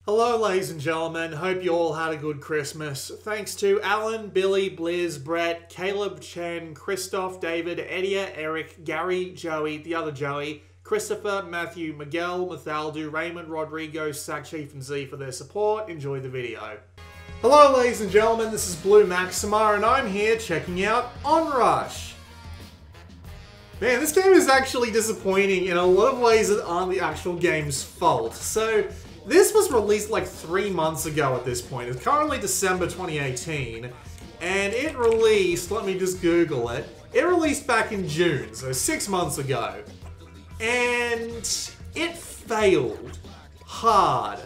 Hello ladies and gentlemen, hope you all had a good Christmas. Thanks to Alan, Billy, Blizz, Brett, Caleb, Chen, Christoph, David, Edia, Eric, Gary, Joey, the other Joey, Christopher, Matthew, Miguel, Mathaldu, Raymond, Rodrigo, Sack Chief and Z for their support. Enjoy the video. Hello ladies and gentlemen, this is Blue Maxima and I'm here checking out Onrush. Man, this game is actually disappointing in a lot of ways that aren't the actual game's fault. So, this was released like 3 months ago at this point. It's currently December 2018, and it released, let me just Google it, it released back in June, so 6 months ago. And it failed hard.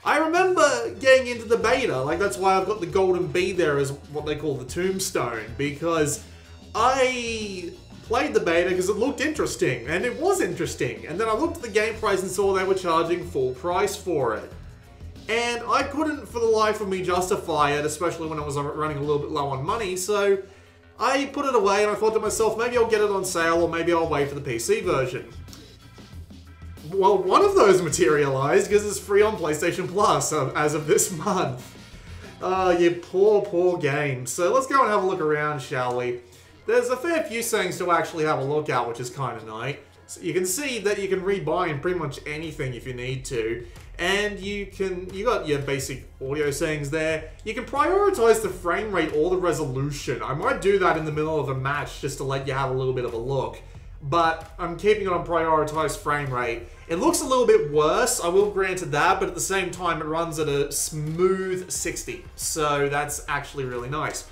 I remember getting into the beta, like that's why I've got the golden bee there as what they call the tombstone, because I played the beta because it looked interesting, and it was interesting, and then I looked at the game price and saw they were charging full price for it. And I couldn't for the life of me justify it, especially when I was running a little bit low on money, so I put it away and I thought to myself, maybe I'll get it on sale or maybe I'll wait for the PC version. Well, one of those materialized because it's free on PlayStation Plus as of this month. You poor game. So let's go and have a look around, shall we? There's a fair few things to actually have a look at, which is kind of nice. So you can see that you can rebuy in pretty much anything if you need to. And you got your basic audio settings there. You can prioritize the frame rate or the resolution. I might do that in the middle of a match just to let you have a little bit of a look. But I'm keeping it on prioritized frame rate. It looks a little bit worse, I will grant it that, but at the same time it runs at a smooth 60. So that's actually really nice.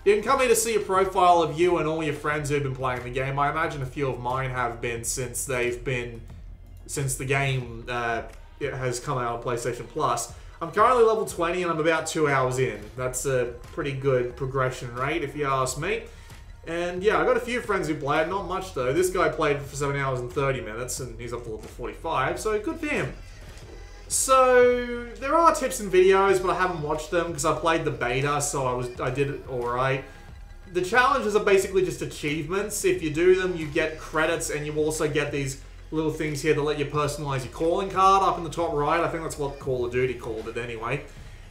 You can come here to see a profile of you and all your friends who've been playing the game. I imagine a few of mine have been since the game has come out on PlayStation Plus. I'm currently level 20 and I'm about 2 hours in. That's a pretty good progression rate if you ask me. And yeah, I got a few friends who played, not much though. This guy played for 7 hours and 30 minutes and he's up to level 45, so good for him. So, there are tips and videos, but I haven't watched them because I played the beta, so I did it alright. The challenges are basically just achievements. If you do them, you get credits, and you also get these little things here that let you personalize your calling card up in the top right. I think that's what Call of Duty called it anyway.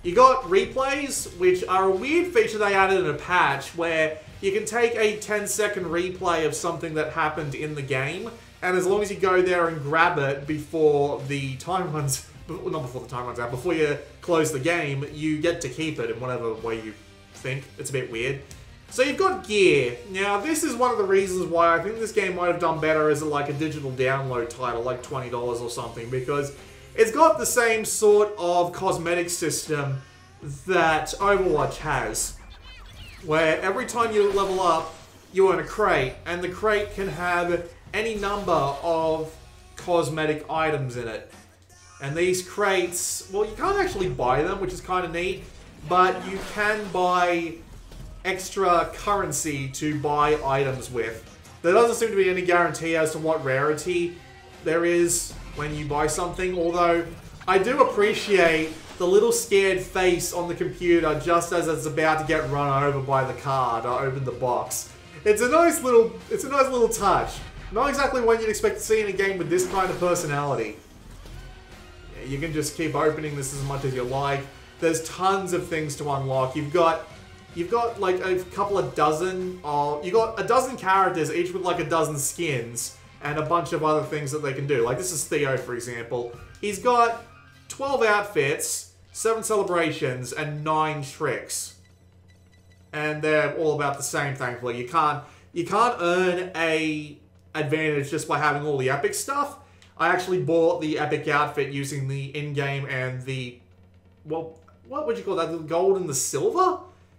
You got replays, which are a weird feature they added in a patch, where you can take a 10-second replay of something that happened in the game, and as long as you go there and grab it before the time runs... not before the time runs out, before you close the game, you get to keep it in whatever way you think. It's a bit weird. So you've got gear. Now, this is one of the reasons why I think this game might have done better as like a digital download title, like $20 or something, because it's got the same sort of cosmetic system that Overwatch has, where every time you level up, you earn a crate, and the crate can have any number of cosmetic items in it. And these crates, well, you can't actually buy them, which is kind of neat, but you can buy extra currency to buy items with. There doesn't seem to be any guarantee as to what rarity there is when you buy something, although I do appreciate the little scared face on the computer just as it's about to get run over by the car to open the box. It's a nice little touch. Not exactly what you'd expect to see in a game with this kind of personality. You can just keep opening this as much as you like. There's tons of things to unlock. You've got like a couple of dozen of... You've got a dozen characters, each with like a dozen skins, and a bunch of other things that they can do. Like this is Theo, for example. He's got 12 outfits, 7 celebrations, and 9 tricks. And they're all about the same, thankfully. You can't earn a advantage just by having all the epic stuff. I actually bought the epic outfit using the in-game and the... Well, what would you call that? The gold and the silver?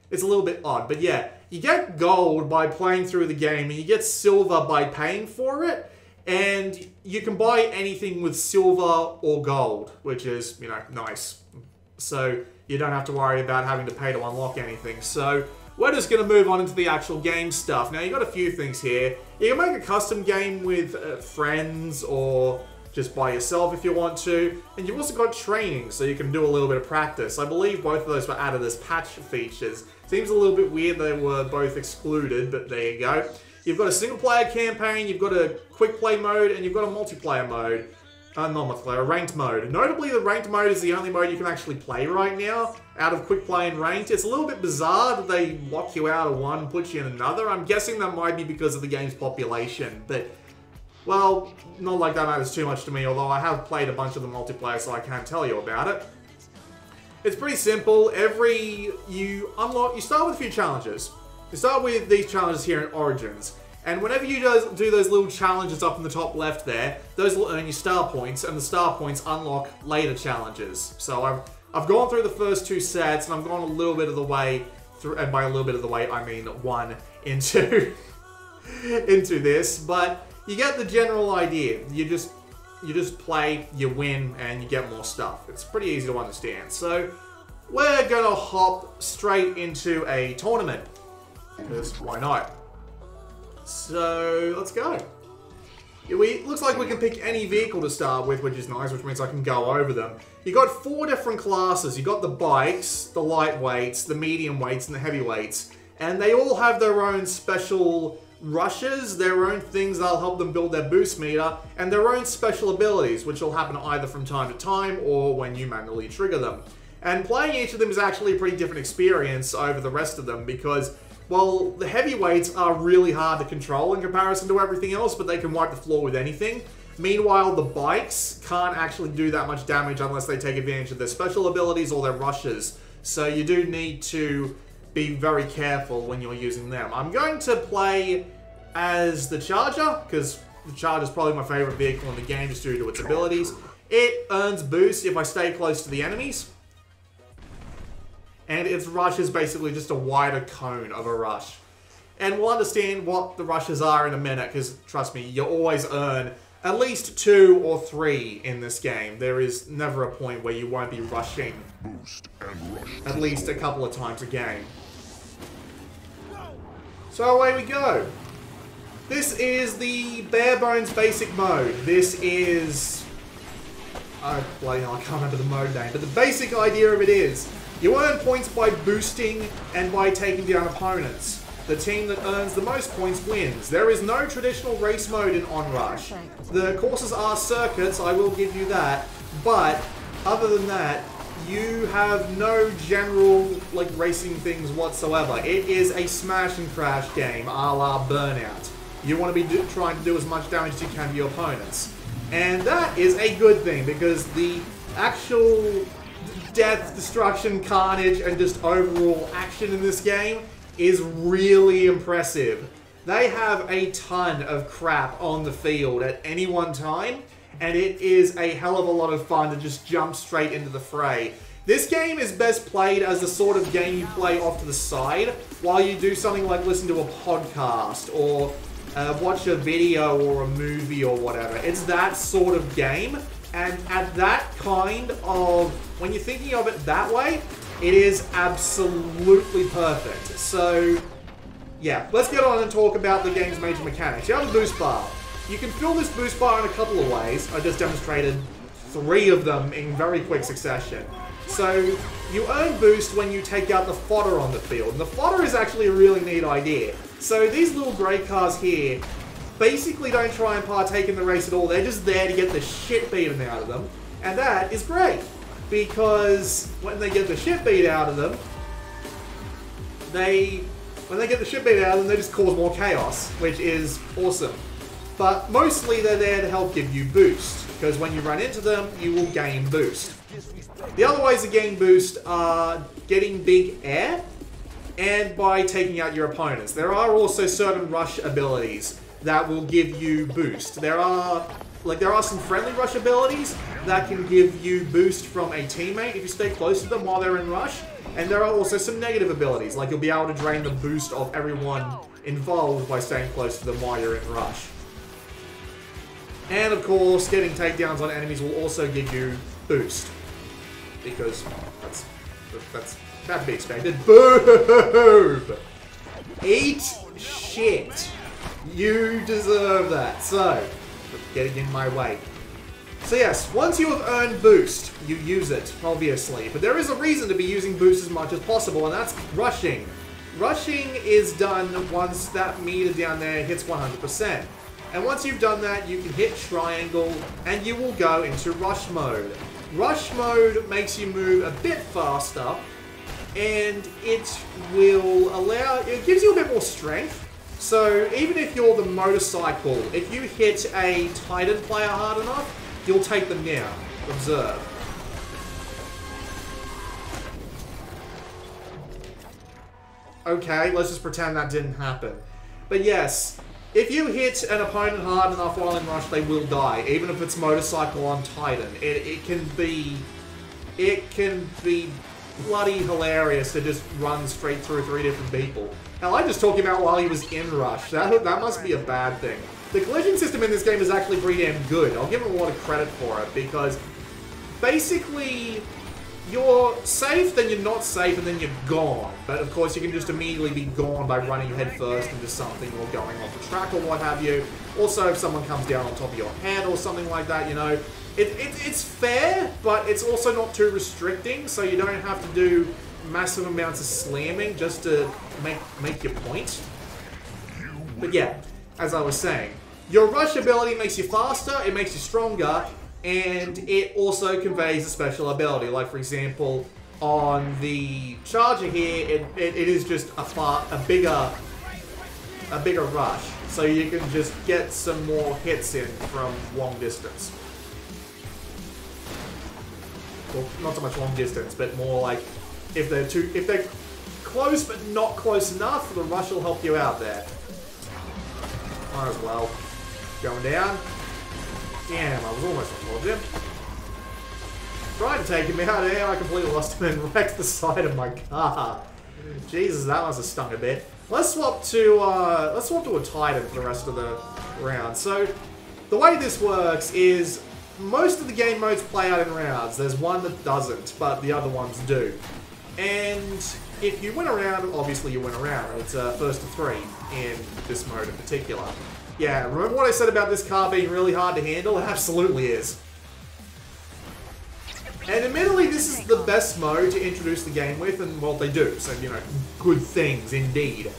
It's a little bit odd, but yeah. You get gold by playing through the game, and you get silver by paying for it. And you can buy anything with silver or gold, which is, you know, nice. So you don't have to worry about having to pay to unlock anything. So we're just going to move on into the actual game stuff. Now, you've got a few things here. You can make a custom game with friends or just by yourself if you want to. And you've also got training, so you can do a little bit of practice. I believe both of those were added as patch features. Seems a little bit weird they were both excluded, but there you go. You've got a single player campaign, you've got a quick play mode, and you've got a multiplayer mode. Not multiplayer, ranked mode. Notably, the ranked mode is the only mode you can actually play right now out of quick play and ranked. It's a little bit bizarre that they lock you out of one and put you in another. I'm guessing that might be because of the game's population, but, well, not like that matters too much to me, although I have played a bunch of the multiplayer, so I can't tell you about it. It's pretty simple. You start with a few challenges. You start with these challenges here in Origins. And whenever you do those little challenges up in the top left there, those will earn you star points, and the star points unlock later challenges. So I've gone through the first 2 sets, and I've gone a little bit of the way through, and by a little bit of the way, I mean 1 into into this. But you get the general idea. You just play, you win, and you get more stuff. It's pretty easy to understand. So we're gonna hop straight into a tournament, because why not? So, let's go. Looks like we can pick any vehicle to start with, which is nice, which means I can go over them. You got 4 different classes. You got the bikes, the lightweights, the medium weights, and the heavyweights. And they all have their own special rushes, their own things that'll help them build their boost meter, and their own special abilities, which will happen either from time to time or when you manually trigger them. And playing each of them is actually a pretty different experience over the rest of them, because well, the heavyweights are really hard to control in comparison to everything else, but they can wipe the floor with anything. Meanwhile, the bikes can't actually do that much damage unless they take advantage of their special abilities or their rushes. So you do need to be very careful when you're using them. I'm going to play as the Charger, because the Charger is probably my favorite vehicle in the game just due to its abilities. It earns boost if I stay close to the enemies. And its rush is basically just a wider cone of a rush. And we'll understand what the rushes are in a minute, because trust me, you always earn at least 2 or 3 in this game. There is never a point where you won't be rushing at least a couple of times a game. So away we go. This is the bare bones basic mode. This is... oh, bloody hell, I can't remember the mode name. But the basic idea of it is, you earn points by boosting and by taking down opponents. The team that earns the most points wins. There is no traditional race mode in Onrush. The courses are circuits, I will give you that, but other than that, you have no general racing things whatsoever. It is a smash and crash game, a la Burnout. You want to be trying to do as much damage as you can to your opponents. And that is a good thing, because the actual death, destruction, carnage, and just overall action in this game is really impressive. They have a ton of crap on the field at any one time, and it is a hell of a lot of fun to just jump straight into the fray. This game is best played as the sort of game you play off to the side while you do something like listen to a podcast or watch a video or a movie or whatever. It's that sort of game. And at that kind of, when you're thinking of it that way, it is absolutely perfect. So, yeah, let's get on and talk about the game's major mechanics. You have a boost bar. You can fill this boost bar in a couple of ways. I just demonstrated 3 of them in very quick succession. So, you earn boost when you take out the fodder on the field. And the fodder is actually a really neat idea. So, these little grey cars here basically don't try and partake in the race at all. They're just there to get the shit beaten out of them. And that is great, because when they get the shit beat out of them, they just cause more chaos, which is awesome. But mostly they're there to help give you boost, because when you run into them, you will gain boost. The other ways to gain boost are getting big air and by taking out your opponents. There are also certain rush abilities that will give you boost. There are some friendly rush abilities that can give you boost from a teammate if you stay close to them while they're in rush. And there are also some negative abilities, like you'll be able to drain the boost of everyone involved by staying close to them while you're in rush. And of course, getting takedowns on enemies will also give you boost, because that's to be expected. Boom! Eat shit. You deserve that. So, getting in my way. So yes, once you have earned boost, you use it, obviously. But there is a reason to be using boost as much as possible, and that's rushing. Rushing is done once that meter down there hits 100%. And once you've done that, you can hit triangle, and you will go into rush mode. Rush mode makes you move a bit faster, and it will it gives you a bit more strength. So even if you're the motorcycle, if you hit a Titan player hard enough, you'll take them down. Observe. Okay, let's just pretend that didn't happen. But yes, if you hit an opponent hard enough while in rush, they will die, even if it's motorcycle on Titan. It can be bloody hilarious to just run straight through 3 different people. Hell, I'm just talking about while he was in rush. That must be a bad thing. The collision system in this game is actually pretty damn good. I'll give him a lot of credit for it, because basically you're safe, then you're not safe, and then you're gone. But of course you can just immediately be gone by running headfirst into something or going off the track or what have you. Also, if someone comes down on top of your head or something like that, you know, it's fair, but it's also not too restricting, so you don't have to do massive amounts of slamming just to make your point. But yeah, as I was saying, your rush ability makes you faster, it makes you stronger, and it also conveys a special ability. Like, for example, on the charger here, it is just a bigger rush, so you can just get some more hits in from long distance. Well, not so much long distance, but more like if they're close but not close enough, the rush will help you out there. Might as well. Going down. Damn, I was almost on top of him. Tried to take him out there, I completely lost him and wrecked the side of my car. Jesus, that must have stung a bit. Let's swap to a Titan for the rest of the round. So the way this works is most of the game modes play out in rounds. There's one that doesn't, but the other ones do. And if you win a round, obviously you win a round. It's first to 3 in this mode in particular. Yeah, remember what I said about this car being really hard to handle? It absolutely is. And admittedly, this is the best mode to introduce the game with, and well, they do. So, you know, good things indeed.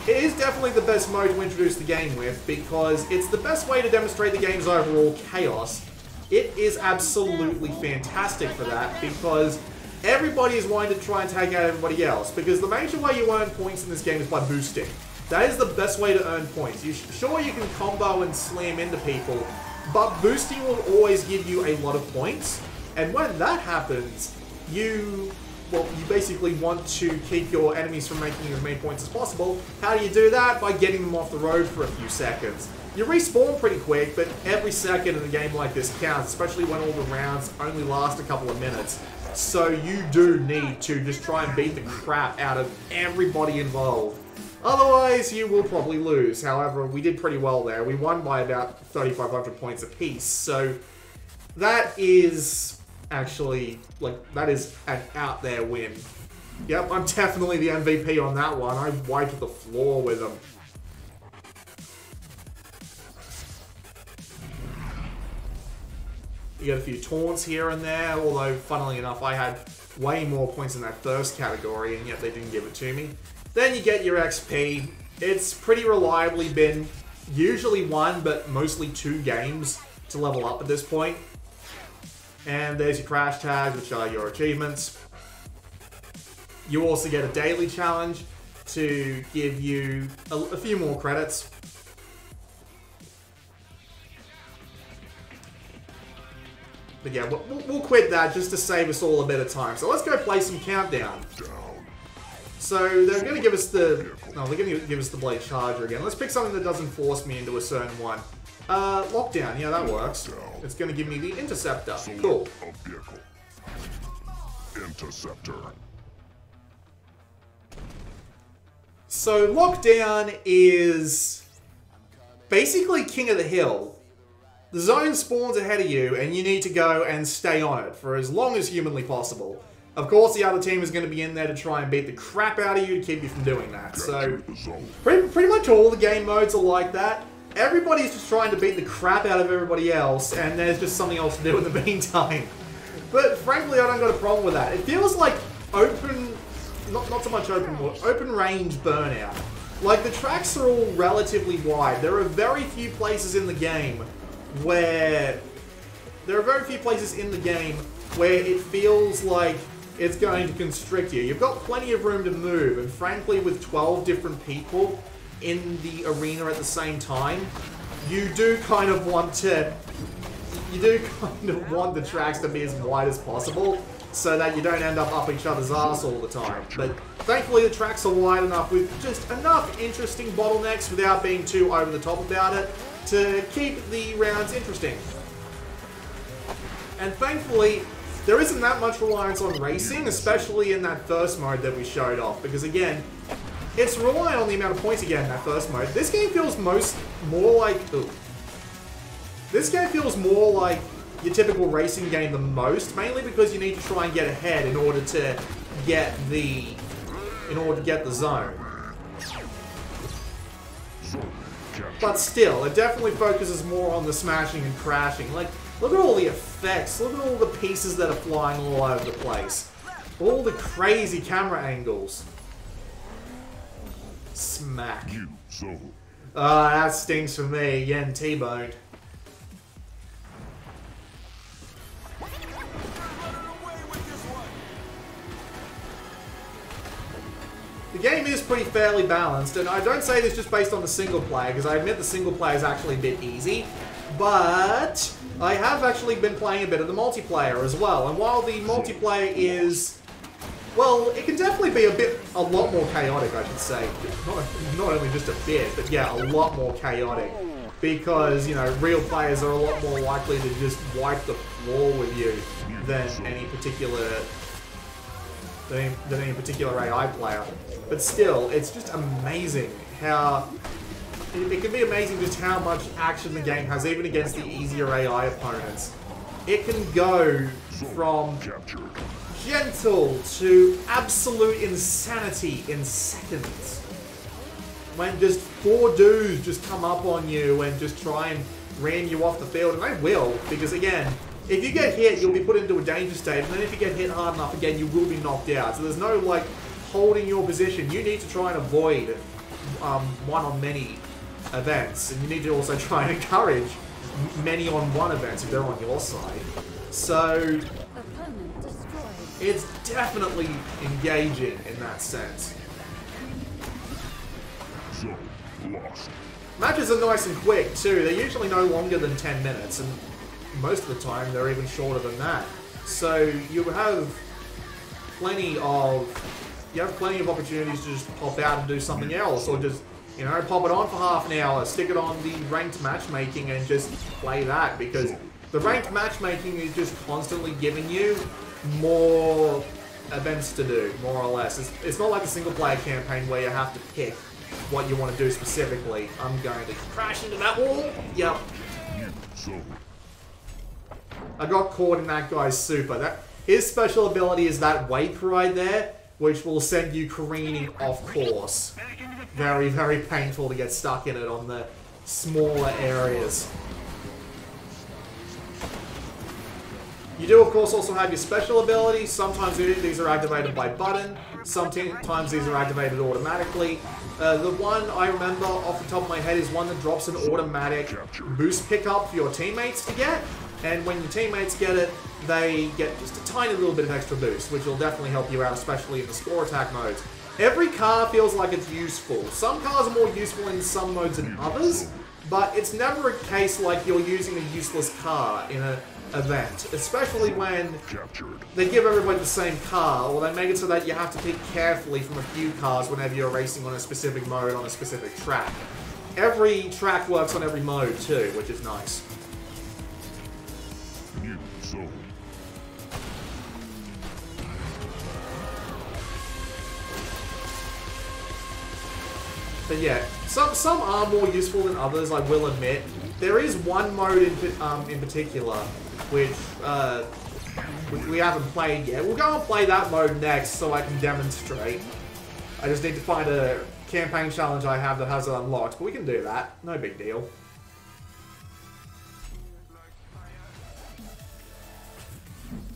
It is definitely the best mode to introduce the game with, because it's the best way to demonstrate the game's overall chaos. It is absolutely fantastic for that, because everybody is wanting to try and take out everybody else, because the major way you earn points in this game is by boosting. That is the best way to earn points. Sure, you can combo and slam into people, but boosting will always give you a lot of points. And when that happens, you basically want to keep your enemies from making as many points as possible. How do you do that? By getting them off the road for a few seconds. You respawn pretty quick, but every second in a game like this counts, especially when all the rounds only last a couple of minutes. So you do need to just try and beat the crap out of everybody involved. Otherwise, you will probably lose. However, we did pretty well there. We won by about 3,500 points apiece. So that is actually, like, that is an out there win. Yep, I'm definitely the MVP on that one. I wiped the floor with them. You get a few taunts here and there, although, funnily enough, I had way more points in that first category, and yet they didn't give it to me. Then you get your XP. It's pretty reliably been usually 1, but mostly 2 games to level up at this point. And there's your crash tags, which are your achievements. You also get a daily challenge to give you a few more credits. But yeah, we'll quit that just to save us all a bit of time. So let's go play some Countdown. So they're going to give us the... No, they're going to give us the Blade Charger again. Let's pick something that doesn't force me into a certain one. Lockdown. Yeah, that works. It's going to give me the Interceptor. Cool. Interceptor. So Lockdown is basically King of the Hill. The zone spawns ahead of you, and you need to go and stay on it for as long as humanly possible. Of course, the other team is going to be in there to try and beat the crap out of you to keep you from doing that. So, pretty much all the game modes are like that. Everybody's just trying to beat the crap out of everybody else, and there's just something else to do in the meantime. But frankly, I don't got a problem with that. It feels like open, not so much open range Burnout. Like, the tracks are all relatively wide. There are very few places in the game where... it feels like it's going to constrict you. You've got plenty of room to move, and frankly, with 12 different people in the arena at the same time, you do kind of want the tracks to be as wide as possible, so that you don't end up each other's ass all the time. But thankfully the tracks are wide enough with just enough interesting bottlenecks without being too over the top about it to keep the rounds interesting. And thankfully, there isn't that much reliance on racing, especially in that first mode that we showed off, because again, it's relying on the amount of points you get in that first mode. This game feels more like your typical racing game the most, mainly because you need to try and get ahead in order to get the zone. But still, it definitely focuses more on the smashing and crashing. Like, look at all the effects, look at all the pieces that are flying all over the place. All the crazy camera angles. Smack. That stings for me, Yen T-boned. The game is pretty fairly balanced, and I don't say this just based on the single player, because I admit the single player is actually a bit easy, but I have actually been playing a bit of the multiplayer as well, and while the multiplayer is, well, it can definitely be a lot more chaotic, I should say. Not only just a bit, but yeah, a lot more chaotic, because, you know, real players are a lot more likely to just wipe the floor with you than any particular AI player. But still, it's just amazing how... It can be amazing just how much action the game has, even against the easier AI opponents. It can go from gentle to absolute insanity in seconds. When just 4 dudes just come up on you and just try and ram you off the field, and they will, because again, if you get hit, you'll be put into a danger state, and then if you get hit hard enough again, you will be knocked out. So there's no, like, holding your position. You need to try and avoid one-on-many events, and you need to also try and encourage many-on-one events if they're on your side. So, it's definitely engaging in that sense. Matches are nice and quick, too. They're usually no longer than 10 minutes, and most of the time they're even shorter than that. So you have plenty of opportunities to just pop out and do something else, or just, you know, pop it on for half an hour, stick it on the ranked matchmaking and just play that, because the ranked matchmaking is just constantly giving you more events to do, more or less. It's not like a single player campaign where you have to pick what you want to do specifically. I'm going to crash into that wall. Yep. I got caught in that guy's super. His special ability is that wake right there, which will send you careening off course. Very, very painful to get stuck in it on the smaller areas. You do, of course, also have your special abilities. Sometimes these are activated by button. Sometimes these are activated automatically. The one I remember off the top of my head is one that drops an automatic boost pickup for your teammates to get. And when your teammates get it, they get just a tiny little bit of extra boost, which will definitely help you out, especially in the score attack modes. Every car feels like it's useful. Some cars are more useful in some modes than others, but it's never a case like you're using a useless car in an event, especially when they give everybody the same car, or they make it so that you have to pick carefully from a few cars whenever you're racing on a specific mode on a specific track. Every track works on every mode too, which is nice. But yeah, some are more useful than others, I will admit. There is one mode in particular which we haven't played yet. We'll go and play that mode next so I can demonstrate. I just need to find a campaign challenge I have that has it unlocked, but we can do that. No big deal.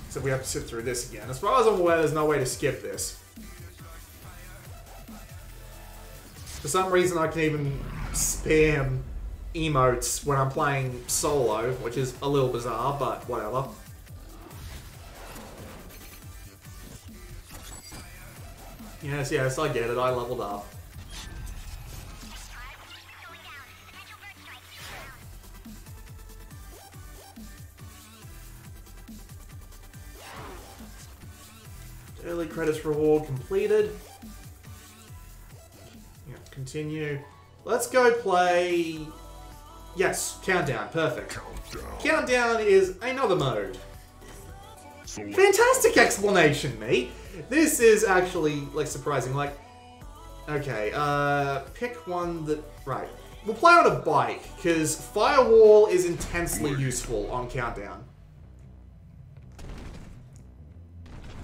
So we have to sit through this again. As far as I'm aware, there's no way to skip this. For some reason, I can even spam emotes when I'm playing solo, which is a little bizarre, but whatever. Yes, yes, I get it. I leveled up. Early credits reward completed. Yeah, continue. Let's go play... Yes, Countdown. Perfect. Countdown is another mode. Fantastic explanation, me. This is actually, like, surprising. Like, okay, pick one that... Right. We'll play on a bike, because Firewall is intensely useful on Countdown.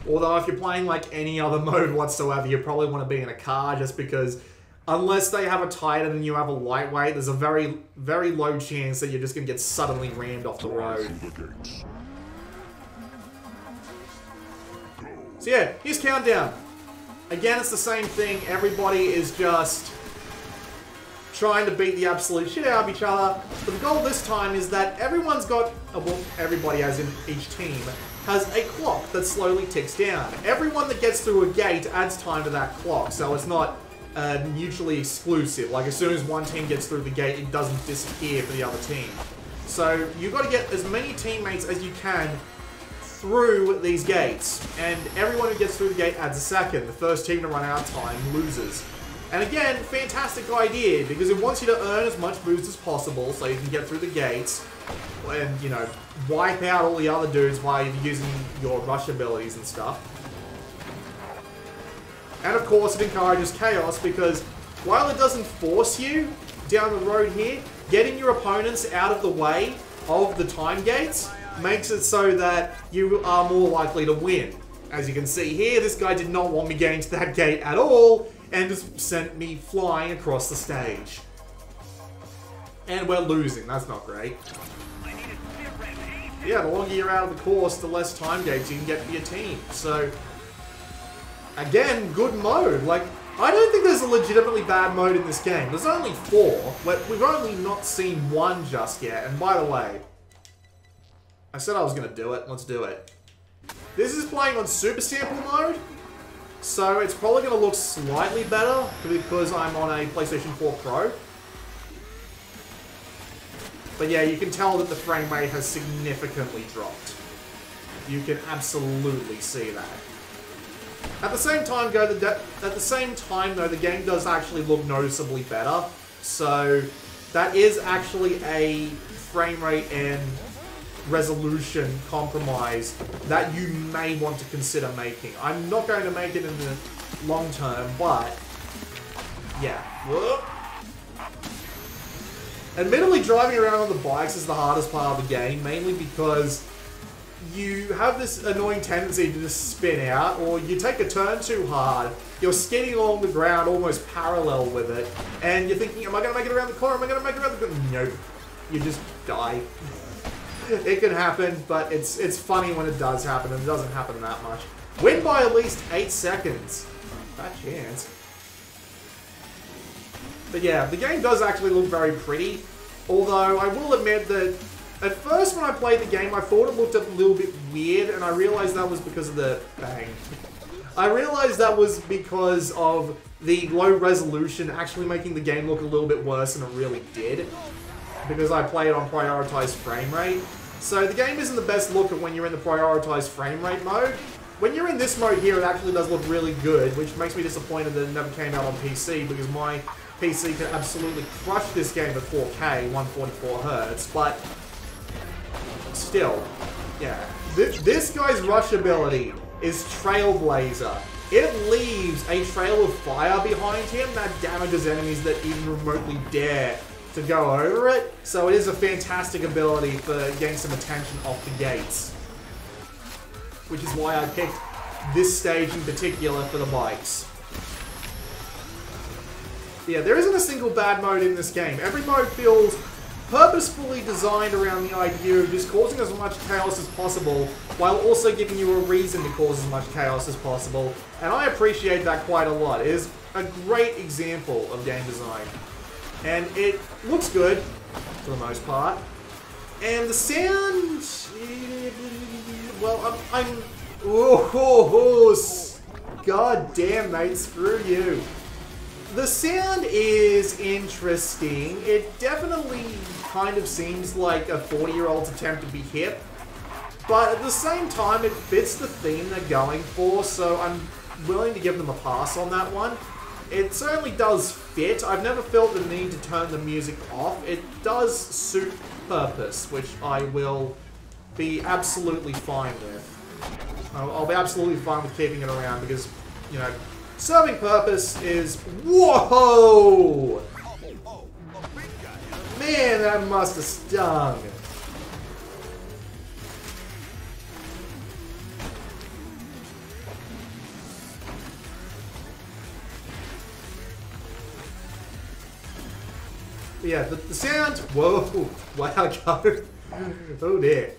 Although if you're playing like any other mode whatsoever, you probably want to be in a car just because unless they have a Titan and you have a lightweight, there's a very, very low chance that you're just going to get suddenly rammed off the road. So yeah, here's Countdown. Again, it's the same thing. Everybody is just trying to beat the absolute shit out of each other. But the goal this time is that everyone's got, well, everybody as in each team, has a clock that slowly ticks down. Everyone that gets through a gate adds time to that clock, so it's not mutually exclusive. Like, as soon as one team gets through the gate, it doesn't disappear for the other team. So, you've got to get as many teammates as you can through these gates. And everyone who gets through the gate adds a second. The first team to run out of time loses. And again, fantastic idea, because it wants you to earn as much boost as possible so you can get through the gates and, you know, wipe out all the other dudes while you're using your rush abilities and stuff. And of course, it encourages chaos, because while it doesn't force you down the road here, getting your opponents out of the way of the time gates makes it so that you are more likely to win. As you can see here, this guy did not want me getting to that gate at all, and just sent me flying across the stage. And we're losing, that's not great. Yeah, the longer you're out of the course, the less time gates you can get for your team. So, again, good mode. Like, I don't think there's a legitimately bad mode in this game. There's only 4, but we've only not seen 1 just yet. And by the way, I said I was going to do it. Let's do it. This is playing on Super Sample mode. So it's probably going to look slightly better because I'm on a PlayStation 4 Pro. But yeah, you can tell that the frame rate has significantly dropped. You can absolutely see that. At the same time, though, the game does actually look noticeably better. So that is actually a frame rate and resolution compromise that you may want to consider making. I'm not going to make it in the long term, but yeah. Whoop. Admittedly, driving around on the bikes is the hardest part of the game, mainly because you have this annoying tendency to just spin out, or you take a turn too hard, you're skidding along the ground almost parallel with it, and you're thinking, am I going to make it around the corner? Am I going to make it around the corner? Nope. You just die. It can happen, but it's funny when it does happen, and it doesn't happen that much. Win by at least 8 seconds. Bad chance. But yeah, the game does actually look very pretty, although I will admit that at first when I played the game, I thought it looked a little bit weird, and I realized that was because of the... Bang. I realized that was because of the low resolution actually making the game look a little bit worse than it really did, because I play it on prioritized frame rate. So the game isn't the best looker when you're in the prioritized frame rate mode. When you're in this mode here, it actually does look really good, which makes me disappointed that it never came out on PC, because my PC can absolutely crush this game at 4K, 144Hz, but still, yeah. This guy's rush ability is Trailblazer. It leaves a trail of fire behind him that damages enemies that even remotely dare to go over it, so it is a fantastic ability for getting some attention off the gates. Which is why I picked this stage in particular for the bikes. Yeah, there isn't a single bad mode in this game. Every mode feels purposefully designed around the idea of just causing as much chaos as possible, while also giving you a reason to cause as much chaos as possible. And I appreciate that quite a lot. It is a great example of game design. And it looks good, for the most part. And the sound... Well, I'm God damn, mate, screw you. The sound is interesting. It definitely kind of seems like a 40-year-old's attempt to be hip. But at the same time, it fits the theme they're going for, so I'm willing to give them a pass on that one. It certainly does fit. I've never felt the need to turn the music off. It does suit purpose, which I will be absolutely fine with. I'll be absolutely fine with keeping it around because, you know, serving purpose is... Whoa! Man, that must have stung. Yeah, the sound... Whoa! Wow, go. Oh dear.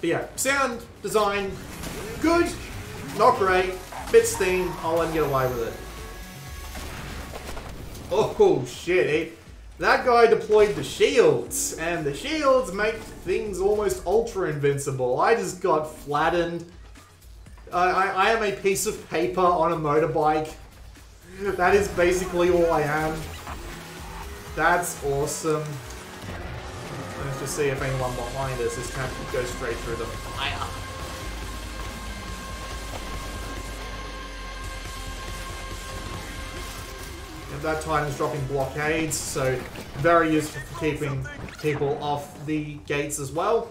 But yeah, sound, design, good, not great, fits theme, I'll let him get away with it. Oh shit, that guy deployed the shields, and the shields make things almost ultra invincible. I just got flattened. I am a piece of paper on a motorbike. That is basically all I am. That's awesome. Let's just see if anyone behind us is going to go straight through the fire. And that time is dropping blockades, so very useful for keeping people off the gates as well.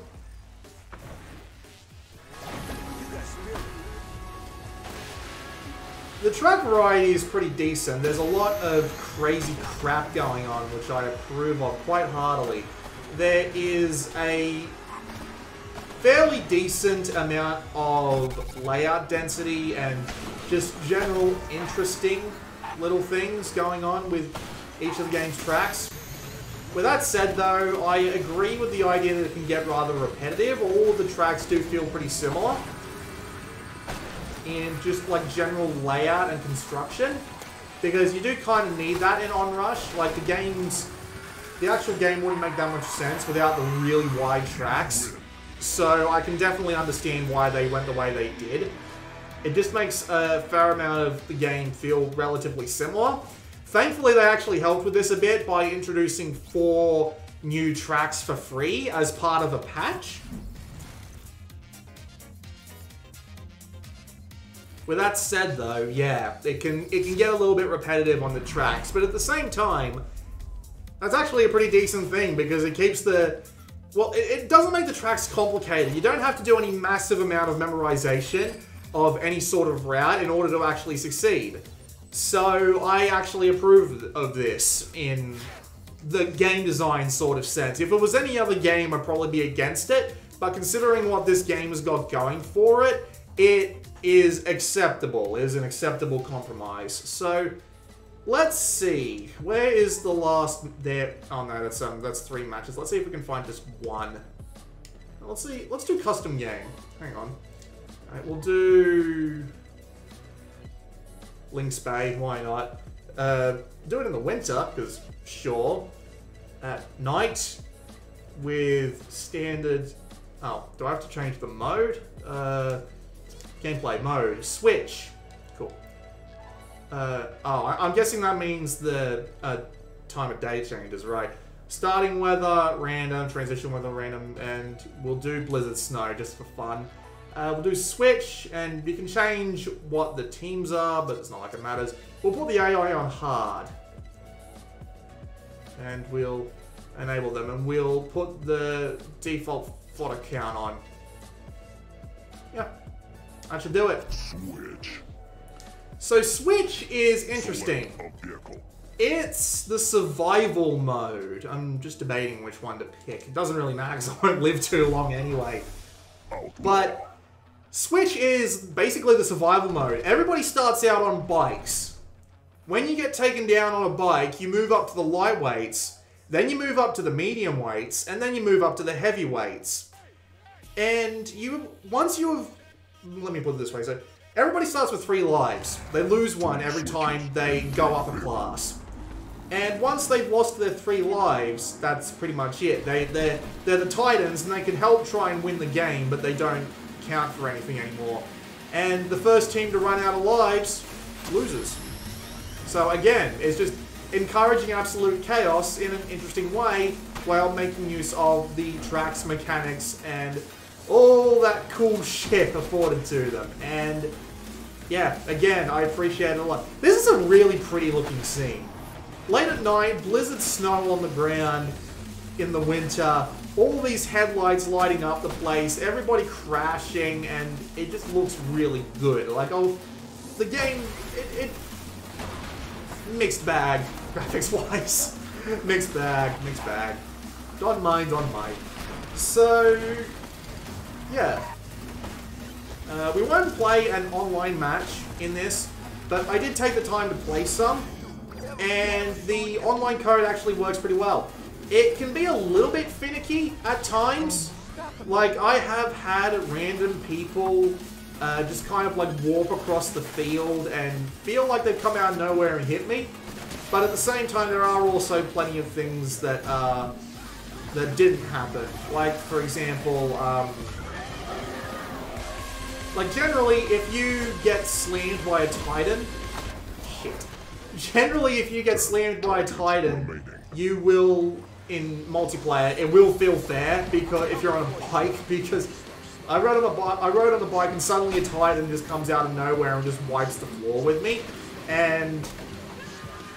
The track variety is pretty decent. There's a lot of crazy crap going on, which I approve of quite heartily. There is a fairly decent amount of layout density and just general interesting little things going on with each of the game's tracks. With that said though, I agree with the idea that it can get rather repetitive. All of the tracks do feel pretty similar in just like general layout and construction, because you do kind of need that in Onrush. Like the actual game wouldn't make that much sense without the really wide tracks. So I can definitely understand why they went the way they did. It just makes a fair amount of the game feel relatively similar. Thankfully, they actually helped with this a bit by introducing 4 new tracks for free as part of a patch. With that said though, yeah, it can get a little bit repetitive on the tracks, but at the same time, that's actually a pretty decent thing because it keeps the... Well, it doesn't make the tracks complicated. You don't have to do any massive amount of memorization of any sort of route in order to actually succeed. So I actually approve of this in the game design sort of sense. If it was any other game, I'd probably be against it, but considering what this game has got going for it, it is acceptable. It is an acceptable compromise. So let's see. Where is the last there? Oh no, that's 3 matches. Let's see if we can find just one. Let's see. Let's do custom game. Hang on. Alright, we'll do Link's Bay. Why not? Do it in the winter, because sure. At night with standard. Oh, do I have to change the mode? Gameplay mode. Switch. Cool. I'm guessing that means the time of day changes, right? Starting weather, random. Transition weather, random. And we'll do Blizzard Snow just for fun. We'll do Switch, and you can change what the teams are, but it's not like it matters. We'll put the AI on hard. And we'll enable them, and we'll put the default fodder count on. Yeah. That should do it. Switch. So Switch is interesting. It's the survival mode. I'm just debating which one to pick. It doesn't really matter because I won't live too long anyway. But Switch is basically the survival mode. Everybody starts out on bikes. when you get taken down on a bike, you move up to the lightweights, then you move up to the medium weights, and then you move up to the heavyweights. And once you have, let me put it this way, so everybody starts with 3 lives. They lose 1 every time they go up a class. And once they've lost their 3 lives, that's pretty much it. They're the Titans, and they can help try and win the game, but they don't count for anything anymore. And the first team to run out of lives loses. So again, it's just encouraging absolute chaos in an interesting way while making use of the track's mechanics and all that cool shit afforded to them. And yeah, again, I appreciate it a lot. This is a really pretty looking scene. Late at night, blizzard snow on the ground in the winter, all these headlights lighting up the place, everybody crashing, and it just looks really good. Like, oh, the game, it mixed bag, graphics-wise. Mixed bag. Don't mind. So, yeah. We won't play an online match in this, but I did take the time to play some, and the online code actually works pretty well. It can be a little bit finicky at times. Like, I have had random people just kind of like warp across the field and feel like they've come out of nowhere and hit me. But at the same time, there are also plenty of things that that didn't happen. Like, for example, like generally, if you get slammed by a Titan, generally, if you get slammed by a Titan, you will, in multiplayer, it will feel fair because if you're on a bike, because I rode on the bike and suddenly a Titan just comes out of nowhere and just wipes the floor with me, and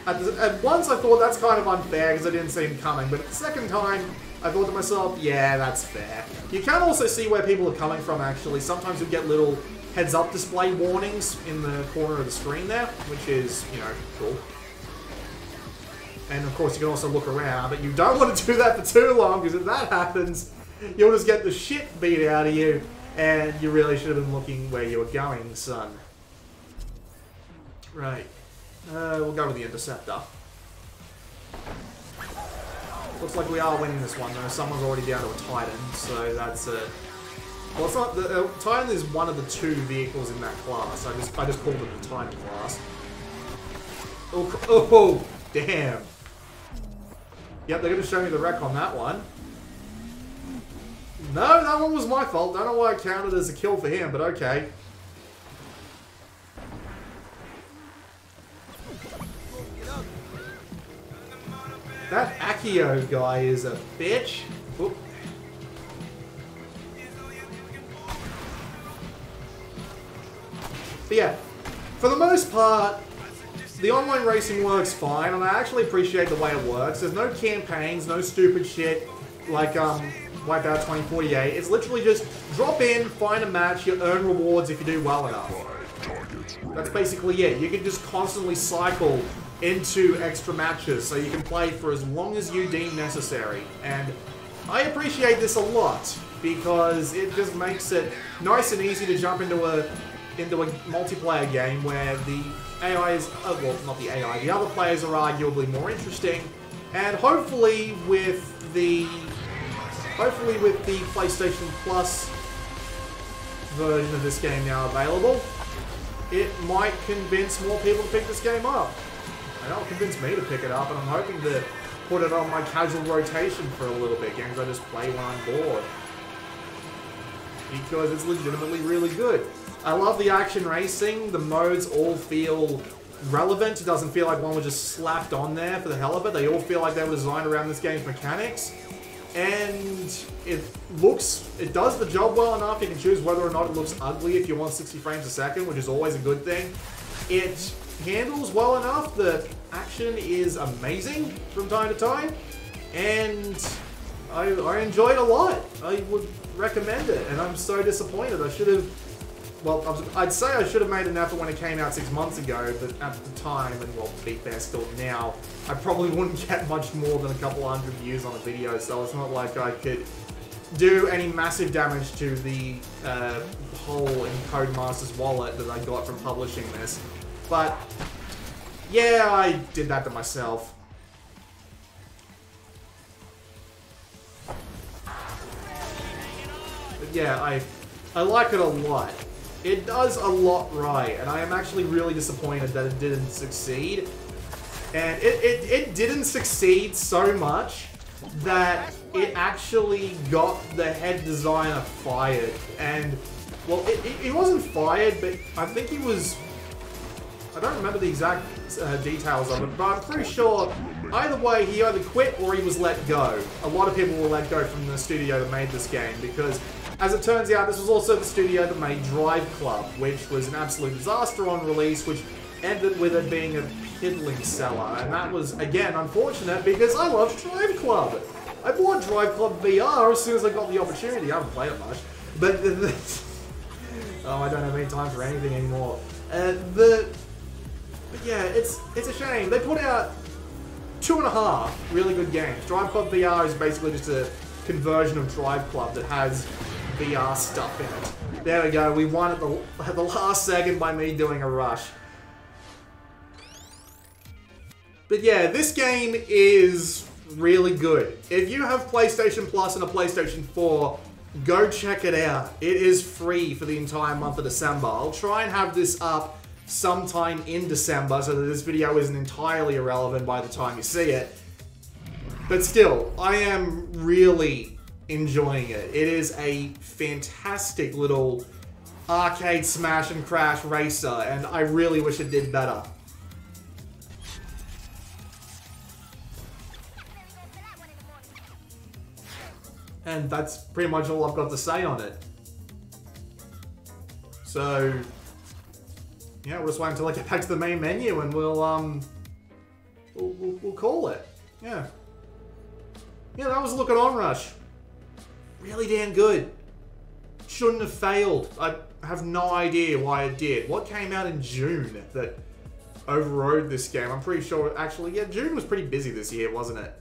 at once I thought that's kind of unfair because I didn't see him coming, but the second time I thought to myself, yeah, that's fair. You can also see where people are coming from, actually. Sometimes you get little heads-up display warnings in the corner of the screen there, which is, you know, cool. And of course you can also look around, but you don't want to do that for too long, because if that happens, you'll just get the shit beat out of you, and you really should have been looking where you were going, son. Right. We'll go with the Interceptor. Looks like we are winning this one, though. Someone's already down to a Titan, so that's a... Well, it's not... The Titan is one of the 2 vehicles in that class. I just called it the Titan class. Oh, damn. Yep, they're going to show me the wreck on that one. No, that one was my fault. Don't know why it counted as a kill for him, but okay. That Akio guy is a bitch. Oop. But yeah, for the most part, the online racing works fine, and I actually appreciate the way it works. There's no campaigns, no stupid shit like Wipeout 2048. It's literally just drop in, find a match, you earn rewards if you do well enough. That's basically it. You can just constantly cycle into extra matches, so you can play for as long as you deem necessary. And I appreciate this a lot, because it just makes it nice and easy to jump into a multiplayer game where the AI is, well, not the AI, the other players are arguably more interesting, and hopefully with the PlayStation Plus version of this game now available, it might convince more people to pick this game up. And that'll convince me to pick it up, and I'm hoping to put it on my casual rotation for a little bit, games I just play when I'm bored. Because it's legitimately really good. I love the action racing. The modes all feel relevant. It doesn't feel like one was just slapped on there for the hell of it. They all feel like they were designed around this game's mechanics. And it does the job well enough. You can choose whether or not it looks ugly if you want 60 frames a second, which is always a good thing. It handles well enough. The action is amazing from time to time. And I enjoy it a lot. I would recommend it. And I'm so disappointed. I should have... Well, I'd say I should have made an effort when it came out 6 months ago, but at the time, and well, to be fair, still now, I probably wouldn't get much more than a couple hundred views on a video, so it's not like I could do any massive damage to the hole in Codemaster's wallet that I got from publishing this. But Yeah, I did that to myself. But yeah, I like it a lot. It does a lot right, and I am actually really disappointed that it didn't succeed. And it didn't succeed so much that it actually got the head designer fired. And, well, he wasn't fired, but I think he was... I don't remember the exact details of it, but I'm pretty sure either way he either quit or he was let go. A lot of people were let go from the studio that made this game because, as it turns out, this was also the studio that made Drive Club, which was an absolute disaster on release, which ended with it being a piddling seller. And that was, again, unfortunate because I loved Drive Club. I bought Drive Club VR as soon as I got the opportunity. I haven't played it much, but oh, I don't have any time for anything anymore. But yeah, it's a shame. They put out 2.5 really good games. Drive Club VR is basically just a conversion of Drive Club that has VR stuff in it. There we go. We won at the last second by me doing a rush. But yeah, this game is really good. If you have PlayStation Plus and a PlayStation 4, go check it out. It is free for the entire month of December. I'll try and have this up sometime in December so that this video isn't entirely irrelevant by the time you see it. But still, I am really enjoying it. It is a fantastic little arcade smash and crash racer, and I really wish it did better. And that's pretty much all I've got to say on it. So yeah, we'll just wait until I get back to the main menu and we'll call it. Yeah. Yeah, that was a look at Onrush. Really damn good. Shouldn't have failed. I have no idea why it did. What came out in June that overrode this game? I'm pretty sure, actually, yeah, June was pretty busy this year, wasn't it?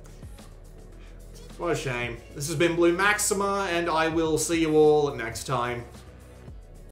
What a shame. This has been Blue Maxima, and I will see you all next time.